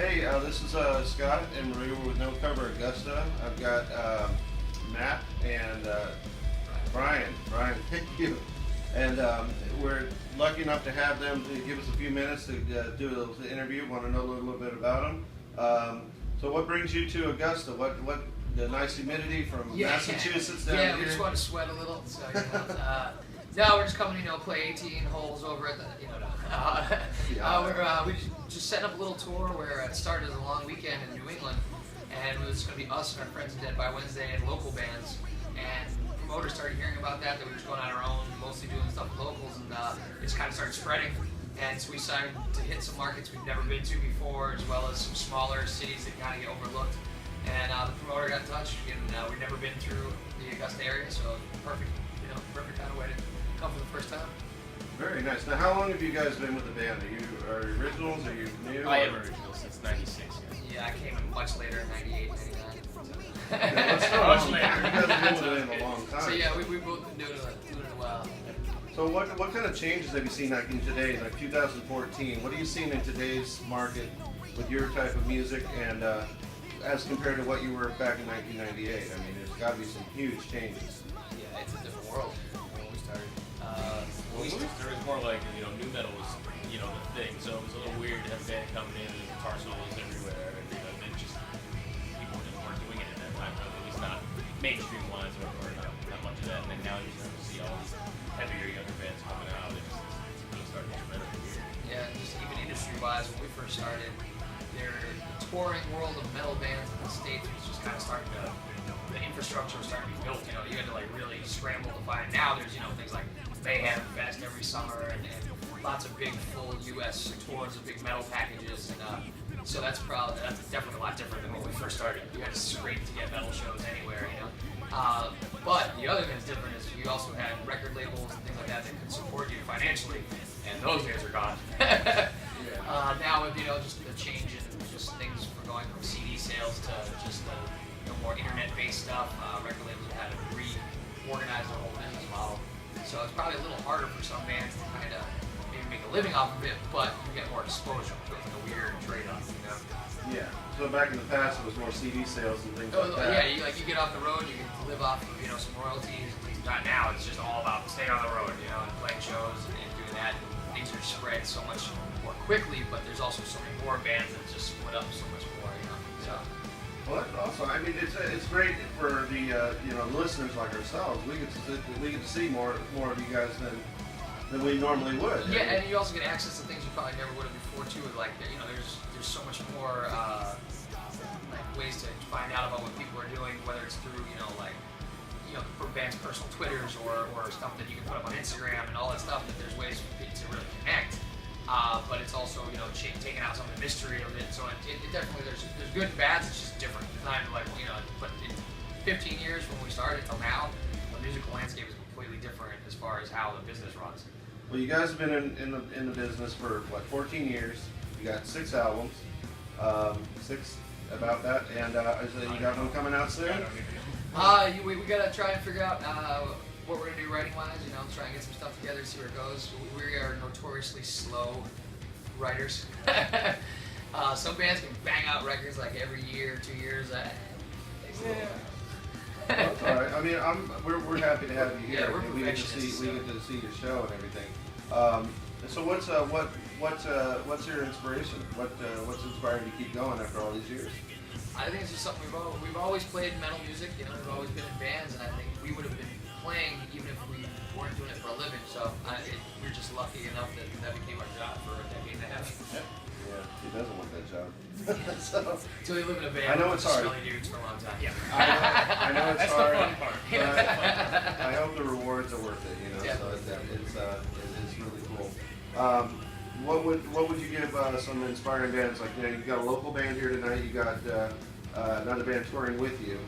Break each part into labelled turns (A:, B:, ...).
A: Hey, this is Scott and Maria with No Cover Augusta. I've got Matt and Brian. Brian, thank you. And we're lucky enough to have them to give us a few minutes to do a little interview. Want to know a little bit about them. So, what brings you to Augusta? What the nice humidity from Massachusetts down here?
B: Yeah, we just want to sweat a little. So, no, we're just coming, play 18 holes over at the, we're just setting up a little tour where it started as a long weekend in New England, and it was going to be us and our friends Dead by Wednesday and local bands. And promoters started hearing about that we were just going on our own, mostly doing stuff with locals, and it just kind of started spreading. And so we decided to hit some markets we've never been to before, as well as some smaller cities that kind of get overlooked. And the promoter got in touch, and we've never been through the Augusta area, so perfect kind of way to come for the first time.
A: Very nice. Now, how long have you guys been with the band? Are you originals? Are you new?
C: I am original since '96.
B: Yeah, I came in much later, 98, 99.
A: Yeah, still much later. You guys have been with it in a long time.
B: So yeah, we've both been doing it a while.
A: So what kind of changes have you seen like in today, like 2014? What are you seeing in today's market with your type of music and as compared to what you were back in 1998? I mean, there's got to be some huge changes.
B: Yeah, it's a different world when we started.
C: When we started, it was more like, new metal was, the thing. So it was a little weird to have a band coming in and guitar solos everywhere. And, then just, people just weren't doing it at that time, at least not mainstream wise or not much of that. And then now you start to see all these heavier, younger bands coming out. It's really starting to get better from here.
B: Yeah, just even industry-wise, when we first started, the touring world of metal bands in the States was just kind of starting to, the infrastructure was starting to be built. You had to really scramble to find. Now there's things like Mayhem Fest every summer and lots of big full U.S. tours of big metal packages, and so that's definitely a lot different than when we first started. You had to scrape to get metal shows anywhere, But the other thing that's different is you also had record labels and things like that could support you financially, and those days are gone. Now with just the change in just things from going from CD sales to just more internet-based stuff, record labels have had to reorganize their whole business model. So it's probably a little harder for some bands to kind of maybe make a living off of it, but you get more exposure. So it's like a weird trade-off,
A: Yeah. So back in the past, it was more CD sales and things like that.
B: Yeah, you get off the road, you can live off of some royalties. Not now. It's just all about staying on the road, and playing shows and doing that. And things are spread so much more quickly, but there's also so many more bands that just split up so much more, So.
A: Well, that's awesome. I mean, it's great for the listeners like ourselves. We get to see more of you guys than we normally would.
B: Yeah, and you also get access to things you probably never would have before too. Like there's so much more ways to find out about what people are doing, whether it's through for bands' personal Twitters or stuff that you can put up on Instagram and all that stuff. That there's ways for people to really connect. But it's also, taking out some of the mystery of it. So it definitely, there's good and bad. It's just different. It's not like, but in 15 years when we started till now, the musical landscape is completely different as far as how the business runs.
A: Well, you guys have been in the business for 14 years. You got 6 albums, 6 about that, and you got one coming out soon.
B: We gotta try and figure out what we're gonna do writing-wise. Try and get some stuff together, see where it goes. We are notoriously slow writers. Some bands can bang out records like every year, 2 years.
A: That's all right. I mean, we're happy to have you here.
B: Yeah,
A: we get to see your show and everything. So what's your inspiration? What's inspiring you to keep going after all these years?
B: I think it's just something we've always played metal music. We've always been in bands, and I think we would have been playing even if we weren't doing it for a living. So we're just lucky enough that became our job for a decade and a half.
A: Yeah, he doesn't want that job.
B: So we live in a van.
A: I know it's hard.
B: Smelly dudes for a long time. Yeah.
A: I know it's
C: That's
A: hard.
C: the fun part.
A: But I hope the rewards are worth it.
B: Yeah.
A: So it's really cool. What would you give some inspiring bands like you've got a local band here tonight, you got another band touring with you,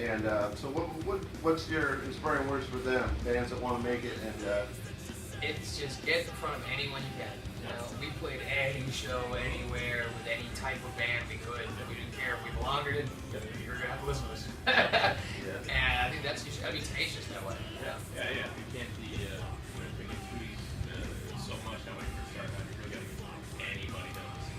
A: and so what's your inspiring words for them, bands that want to make it? And
B: it's just get in front of anyone you can. We played any show anywhere with any type of band we could. We didn't care if we belonged or didn't. You're gonna have to listen to us. And I think that's usually tenacious that way.
C: Yeah. You can't be picking trees so much. Now when you first start, you really got to get anybody to listen.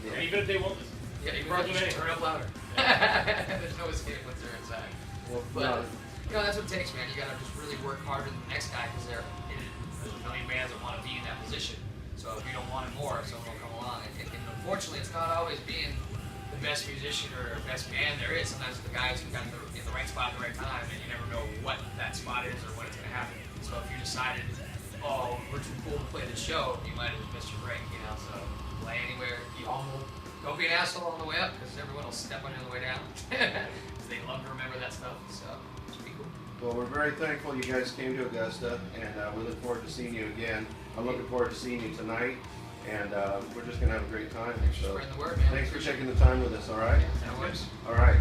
C: Yeah. And even if they won't listen,
B: Yeah, you brought should turn up louder. There's no escape once they're inside.
A: Well,
B: But you know, that's what it takes, man. You gotta just really work harder than the next guy because there's a million bands that want to be in that position. So if you don't want it more, someone will come along. And unfortunately, it's not always being the best musician or best band there is. Sometimes the guys who got in the right spot at the right time, and you never know what that spot is or when it's gonna happen. So if you decided, oh, we're too cool to play the show, you might have just missed your break, you know. So play anywhere, be humble. Don't be an asshole on the way up because everyone will step on you on the way down. Because they love to remember that stuff. So just be cool.
A: well, we're very thankful you guys came to Augusta, and we look forward to seeing you again. I'm looking forward to seeing you tonight, and we're just gonna have a great time.
B: Thanks for
A: So
B: spreading the word, man.
A: thanks for taking the time with us. All right.
B: That works.
A: All right.